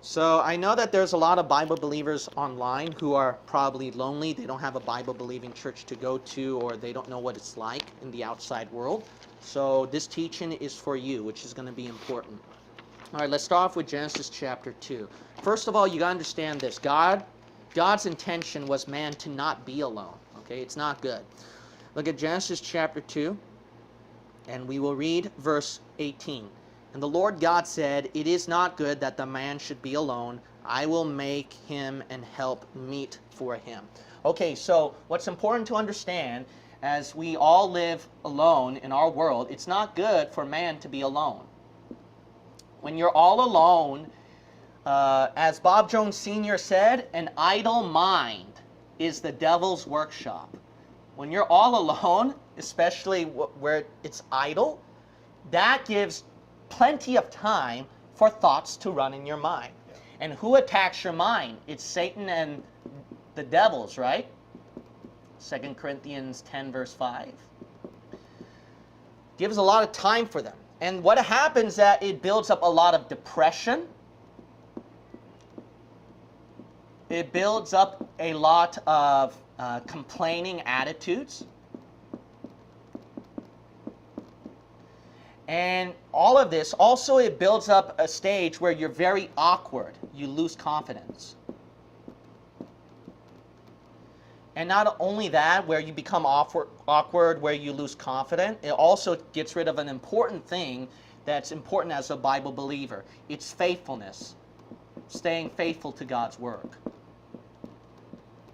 So I know that there's a lot of Bible believers online who are probably lonely. They don't have a Bible believing church to go to, or they don't know what it's like in the outside world. So this teaching is for you, which is going to be important. All right, let's start off with Genesis chapter 2. First of all, you got to understand this. God's intention was man to not be alone. Okay, it's not good. Look at Genesis chapter 2, and we will read verse 18. And the Lord God said, "It is not good that the man should be alone. I will make him and help meet for him." Okay, so what's important to understand, as we all live alone in our world, it's not good for man to be alone. When you're all alone, as Bob Jones Sr. said, an idle mind is the devil's workshop. When you're all alone, especially where it's idle, that gives plenty of time for thoughts to run in your mind. Yeah. And who attacks your mind? It's Satan and the devils, right? 2 Corinthians 10 verse 5. Gives a lot of time for them. And what happens is that it builds up a lot of depression. It builds up a lot of complaining attitudes. And all of this, also it builds up a stage where you're very awkward. You lose confidence. And not only that, where you become awkward, where you lose confidence, it also gets rid of an important thing that's important as a Bible believer. It's faithfulness. Staying faithful to God's work.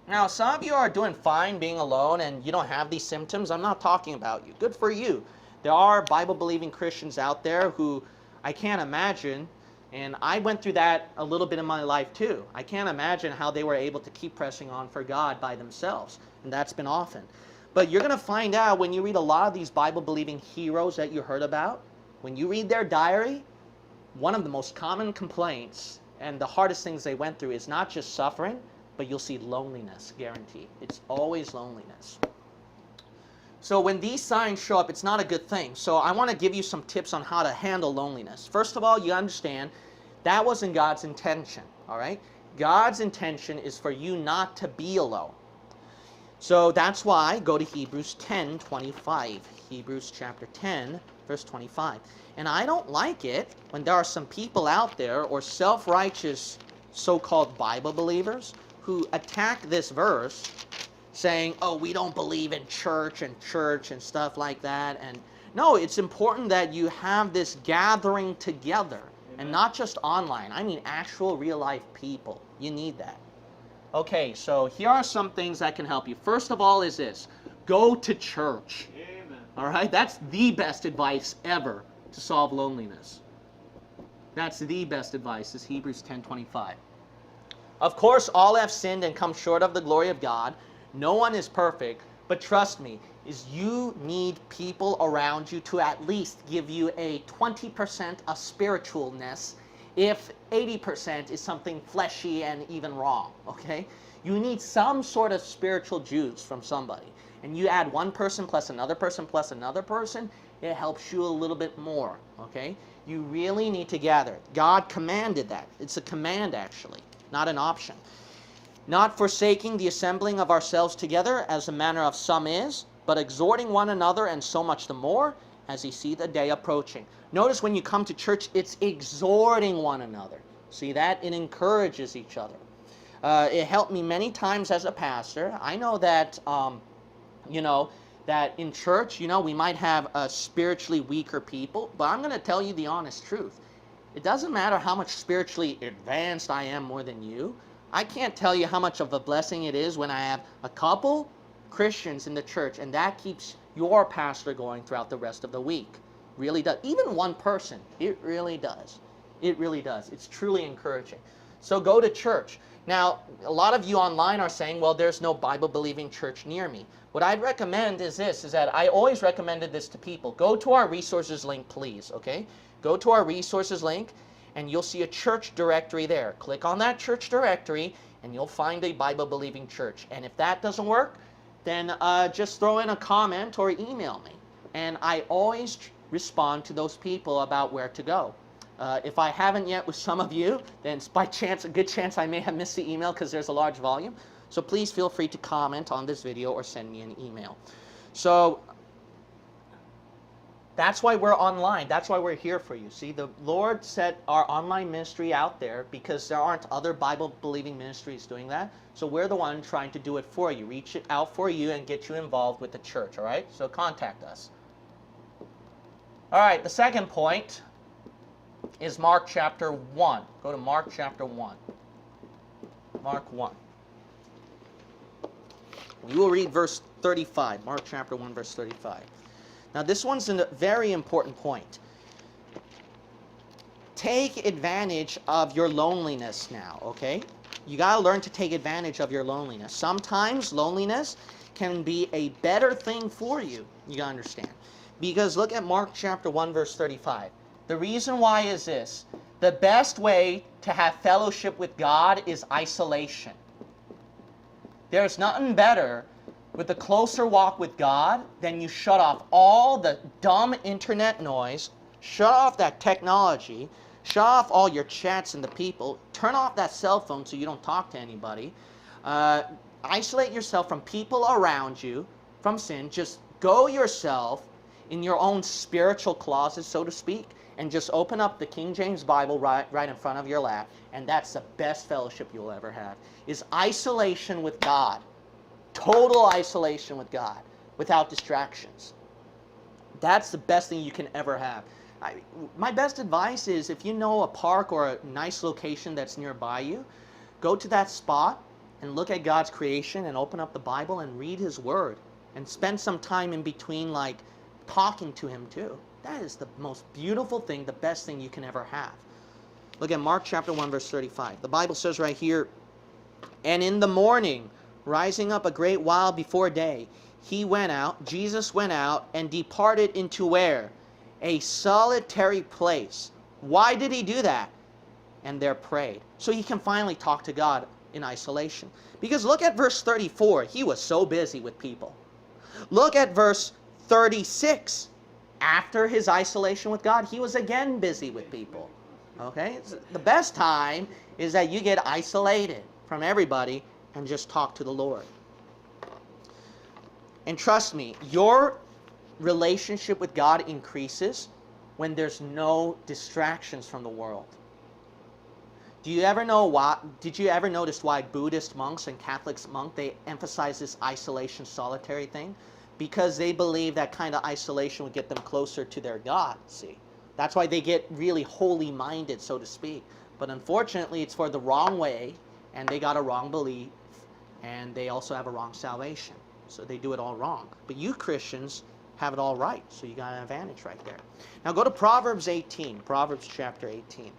Now, some of you are doing fine being alone and you don't have these symptoms. I'm not talking about you. Good for you. There are Bible-believing Christians out there who I can't imagine, and I went through that a little bit in my life too. I can't imagine how they were able to keep pressing on for God by themselves, and that's been often. But you're going to find out when you read a lot of these Bible-believing heroes that you heard about, when you read their diary, one of the most common complaints and the hardest things they went through is not just suffering, but you'll see loneliness, guaranteed. It's always loneliness. So when these signs show up, it's not a good thing. So I want to give you some tips on how to handle loneliness. First of all, you understand that wasn't God's intention, all right? God's intention is for you not to be alone. So that's why go to Hebrews 10:25. Hebrews chapter 10, verse 25. And I don't like it when there are some people out there, or self-righteous so-called Bible believers, who attack this verse saying, oh, we don't believe in church and stuff like that. And no, it's important that you have this gathering together. Amen. And not just online. I mean actual real-life people. You need that. Okay, so here are some things that can help you. First of all is this. Go to church. Amen. All right? That's the best advice ever to solve loneliness. That's the best advice, is Hebrews 10:25. Of course, all have sinned and come short of the glory of God. No one is perfect, but trust me, is you need people around you to at least give you a 20% of spiritualness if 80% is something fleshy and even wrong, okay? You need some sort of spiritual juice from somebody. And you add one person plus another person plus another person, it helps you a little bit more, okay? You really need to gather. God commanded that. It's a command, actually, not an option. Not forsaking the assembling of ourselves together, as the manner of some is, but exhorting one another, and so much the more, as ye see the day approaching. Notice when you come to church, it's exhorting one another. See that? It encourages each other. It helped me many times as a pastor. I know that, that in church, we might have spiritually weaker people, but I'm going to tell you the honest truth. It doesn't matter how much spiritually advanced I am more than you. I can't tell you how much of a blessing it is when I have a couple Christians in the church, and that keeps your pastor going throughout the rest of the week. Really does. Even one person, it really does. It really does. It's truly encouraging. So go to church. Now, a lot of you online are saying, well, there's no Bible-believing church near me. What I'd recommend is this, is that I always recommended this to people. Go to our resources link, please, okay? Go to our resources link, and you'll see a church directory there. Click on that church directory, and you'll find a Bible-believing church. And if that doesn't work, then just throw in a comment or email me. And I always respond to those people about where to go. If I haven't yet with some of you, then it's by chance, a good chance I may have missed the email because there's a large volume. So please feel free to comment on this video or send me an email. So that's why we're online. That's why we're here for you. See, the Lord set our online ministry out there because there aren't other Bible-believing ministries doing that. So we're the one trying to do it for you, reach it out for you and get you involved with the church, all right? So contact us. All right, the second point is Mark chapter 1. Go to Mark chapter 1. Mark 1. We will read verse 35. Mark chapter 1, verse 35. Now this one's a very important point. Take advantage of your loneliness now, okay? You got to learn to take advantage of your loneliness. Sometimes loneliness can be a better thing for you. You got to understand. Because look at Mark chapter 1, verse 35. The reason why is this. The best way to have fellowship with God is isolation. There's nothing better with a closer walk with God than you shut off all the dumb internet noise, shut off that technology, shut off all your chats and the people, turn off that cell phone so you don't talk to anybody, isolate yourself from people around you, from sin, just go yourself in your own spiritual closet, so to speak, and just open up the King James Bible right in front of your lap, and that's the best fellowship you'll ever have, is isolation with God. Total isolation with God, without distractions. That's the best thing you can ever have. My best advice is if you know a park or a nice location that's nearby you, go to that spot and look at God's creation and open up the Bible and read His Word. And spend some time in between, like, talking to Him too. That is the most beautiful thing, the best thing you can ever have. Look at Mark chapter 1, verse 35. The Bible says right here, and in the morning, rising up a great while before day, Jesus went out and departed into where? A solitary place. Why did He do that? And there prayed. So He can finally talk to God in isolation. Because look at verse 34. He was so busy with people. Look at verse 36. After His isolation with God, He was again busy with people. Okay? The best time is that you get isolated from everybody and just talk to the Lord. And trust me, your relationship with God increases when there's no distractions from the world. Did you ever notice why Buddhist monks and Catholic monks, they emphasize this isolation, solitary thing? Because they believe that kind of isolation would get them closer to their God, see? That's why they get really holy-minded, so to speak. But unfortunately, it's for the wrong way, and they got a wrong belief, and they also have a wrong salvation. So they do it all wrong. But you Christians have it all right, so you got an advantage right there. Now go to Proverbs 18, Proverbs chapter 18.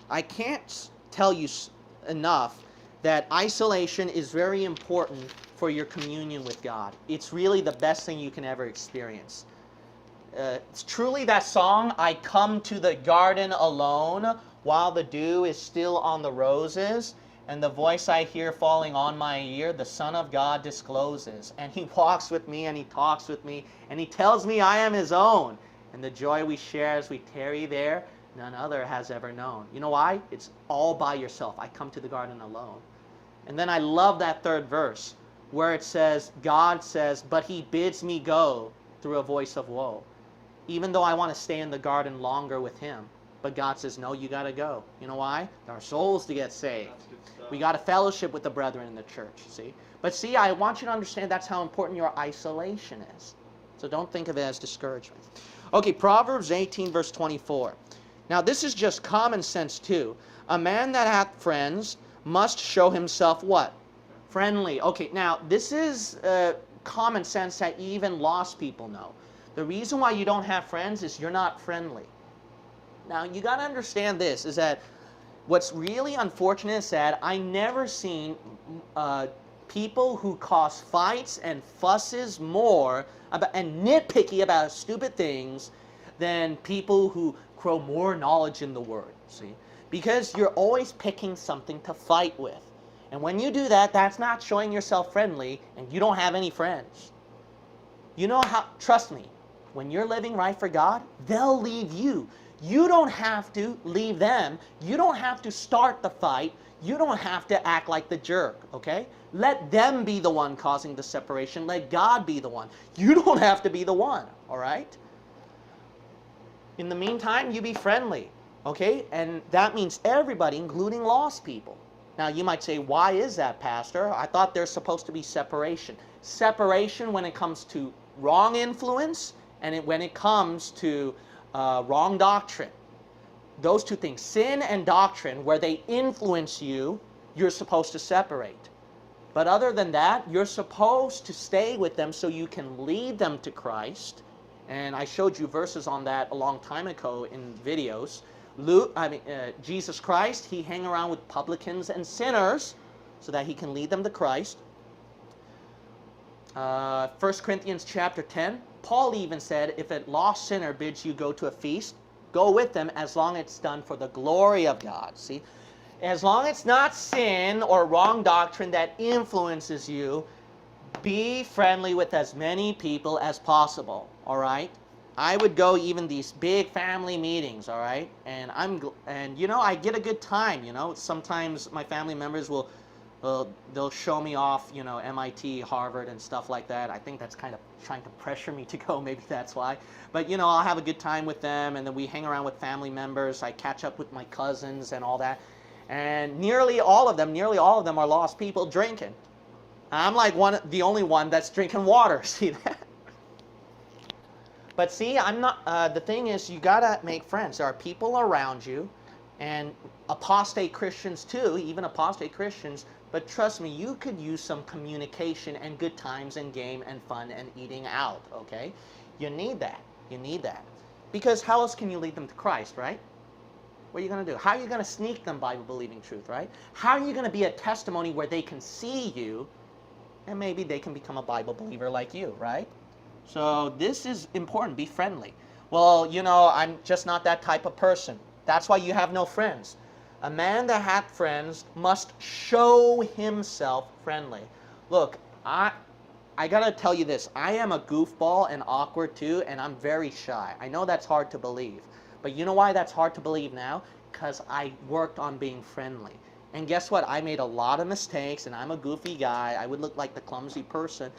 I can't tell you enough that isolation is very important for your communion with God. It's really the best thing you can ever experience. It's truly that song, I come to the garden alone while the dew is still on the roses, and the voice I hear falling on my ear, the Son of God discloses. And He walks with me, and He talks with me, and He tells me I am His own. And the joy we share as we tarry there, none other has ever known. You know why? It's all by yourself. I come to the garden alone. And then I love that third verse, where it says, God says, but He bids me go through a voice of woe. Even though I want to stay in the garden longer with Him. But God says, no, you got to go. You know why? There are souls to get saved. We got to fellowship with the brethren in the church, see? But see, I want you to understand that's how important your isolation is. So don't think of it as discouragement. Okay, Proverbs 18, verse 24. Now, this is just common sense, too. A man that hath friends must show himself what? Friendly. Okay, now, this is common sense that even lost people know. The reason why you don't have friends is you're not friendly. Now, you got to understand this, is that what's really unfortunate and sad, I never seen people who cause fights and fusses more about, and nitpicky about stupid things than people who grow more knowledge in the Word, see? Because you're always picking something to fight with. And when you do that, that's not showing yourself friendly, and you don't have any friends. You know how, trust me, when you're living right for God, they'll leave you. You don't have to leave them. You don't have to start the fight. You don't have to act like the jerk, okay? Let them be the one causing the separation. Let God be the one. You don't have to be the one, all right? In the meantime, you be friendly, okay? And that means everybody, including lost people. Now, you might say, why is that, Pastor? I thought there's supposed to be separation. Separation when it comes to wrong influence and when it comes to wrong doctrine. Those two things, sin and doctrine, where they influence you, you're supposed to separate. But other than that, you're supposed to stay with them so you can lead them to Christ. And I showed you verses on that a long time ago in videos. Jesus Christ, he hang around with publicans and sinners so that he can lead them to Christ. 1 Corinthians chapter 10, Paul even said, if a lost sinner bids you go to a feast, go with them as long as it's done for the glory of God. See, as long as it's not sin or wrong doctrine that influences you, be friendly with as many people as possible, all right? I would go even these big family meetings, all right? And you know, I get a good time, you know. Sometimes my family members will they'll show me off, you know, MIT, Harvard, and stuff like that. I think that's kind of trying to pressure me to go. Maybe that's why. But, you know, I'll have a good time with them, and then we hang around with family members. I catch up with my cousins and all that. And nearly all of them are lost people drinking. I'm like the only one that's drinking water. See that? But see, I'm not. The thing is, you gotta make friends. There are people around you, and apostate Christians too, even apostate Christians. But trust me, you could use some communication and good times and game and fun and eating out, okay? You need that. You need that. Because how else can you lead them to Christ, right? What are you going to do? How are you going to sneak them Bible-believing truth, right? How are you going to be a testimony where they can see you and maybe they can become a Bible believer like you, right? So this is important. Be friendly. Well, you know, I'm just not that type of person. That's why you have no friends. A man that hath friends must show himself friendly. Look, I got to tell you this. I am a goofball and awkward too, and I'm very shy. I know that's hard to believe. But you know why that's hard to believe now? Because I worked on being friendly. And guess what? I made a lot of mistakes, and I'm a goofy guy. I would look like the clumsy person.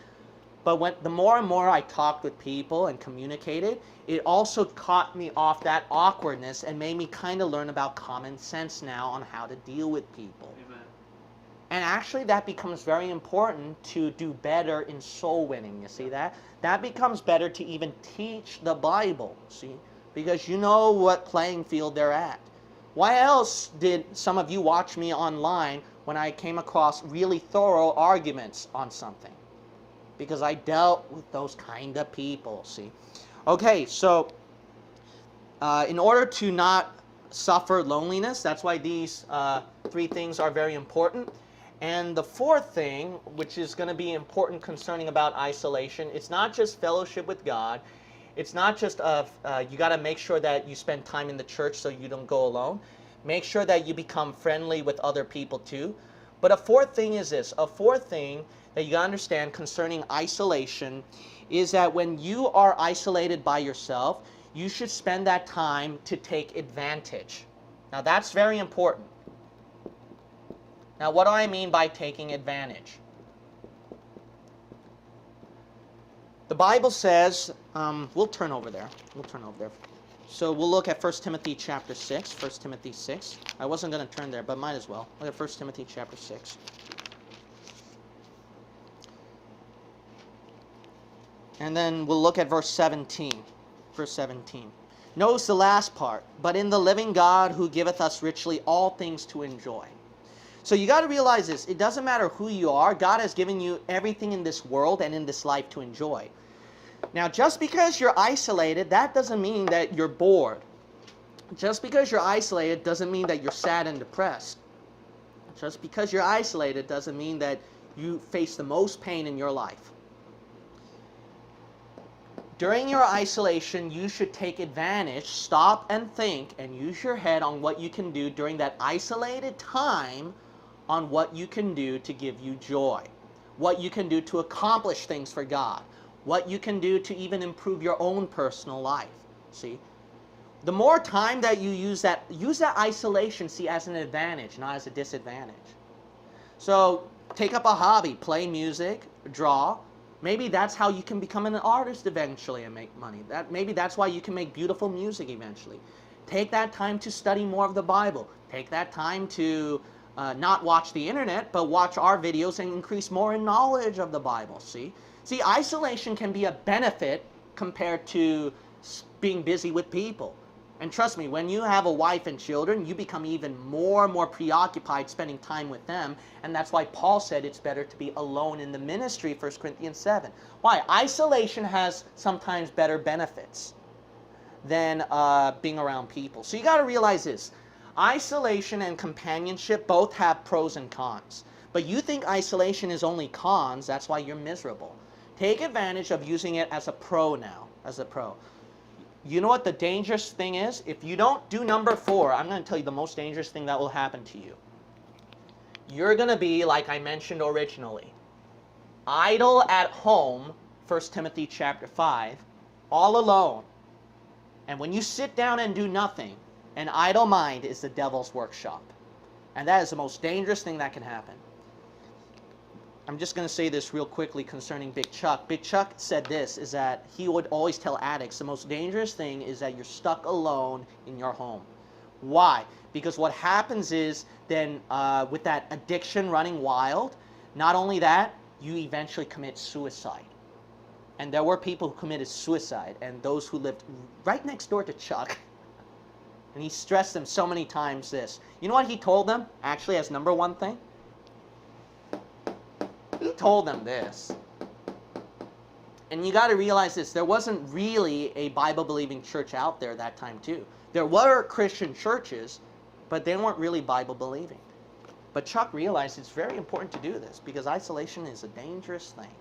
But the more and more I talked with people and communicated, it also caught me off that awkwardness and made me kind of learn about common sense now on how to deal with people. Amen. And actually that becomes very important to do better in soul winning. You see that? That becomes better to even teach the Bible, see? Because you know what playing field they're at. Why else did some of you watch me online when I came across really thorough arguments on something? Because I dealt with those kind of people, see? Okay, so in order to not suffer loneliness, that's why these three things are very important. And the fourth thing, which is going to be important concerning about isolation, it's not just fellowship with God. It's not just you got to make sure that you spend time in the church so you don't go alone. Make sure that you become friendly with other people too. But a fourth thing is this. A fourth thing that you got to understand concerning isolation is that when you are isolated by yourself, you should spend that time to take advantage. Now that's very important. Now what do I mean by taking advantage? The Bible says, we'll turn over there. So we'll look at 1 Timothy chapter 6. 1 Timothy 6. I wasn't going to turn there, but might as well. Look at 1 Timothy chapter 6. And then we'll look at verse 17. Verse 17. Notice the last part. But in the living God who giveth us richly all things to enjoy. So you got to realize this. It doesn't matter who you are. God has given you everything in this world and in this life to enjoy. Now, just because you're isolated, that doesn't mean that you're bored. Just because you're isolated doesn't mean that you're sad and depressed. Just because you're isolated doesn't mean that you face the most pain in your life. During your isolation, you should take advantage, stop and think, and use your head on what you can do during that isolated time, on what you can do to give you joy, what you can do to accomplish things for God, what you can do to even improve your own personal life. See? The more time that you use that isolation, see, as an advantage, not as a disadvantage. So take up a hobby, play music, draw. Maybe that's how you can become an artist eventually and make money. Maybe that's why you can make beautiful music eventually. Take that time to study more of the Bible. Take that time to not watch the internet, but watch our videos and increase more in knowledge of the Bible. See, isolation can be a benefit compared to being busy with people. And trust me, when you have a wife and children, you become even more and more preoccupied spending time with them. And that's why Paul said it's better to be alone in the ministry, 1 Corinthians 7. Why? Isolation has sometimes better benefits than being around people. So you got to realize this. Isolation and companionship both have pros and cons. But you think isolation is only cons, that's why you're miserable. Take advantage of using it as a pro now, as a pro. You know what the dangerous thing is? If you don't do number 4, I'm going to tell you the most dangerous thing that will happen to you. You're going to be, like I mentioned originally, idle at home, 1 Timothy chapter 5, all alone. And when you sit down and do nothing, an idle mind is the devil's workshop. And that is the most dangerous thing that can happen. I'm just going to say this real quickly concerning Big Chuck. Big Chuck said this, is that he would always tell addicts, the most dangerous thing is that you're stuck alone in your home. Why? Because what happens is then with that addiction running wild, not only that, you eventually commit suicide. And there were people who committed suicide, and those who lived right next door to Chuck. And he stressed them so many times this. You know what he told them, actually, as number 1 thing? He told them this. And you got to realize this. There wasn't really a Bible-believing church out there that time too. There were Christian churches, but they weren't really Bible-believing. But Chuck realized it's very important to do this because isolation is a dangerous thing.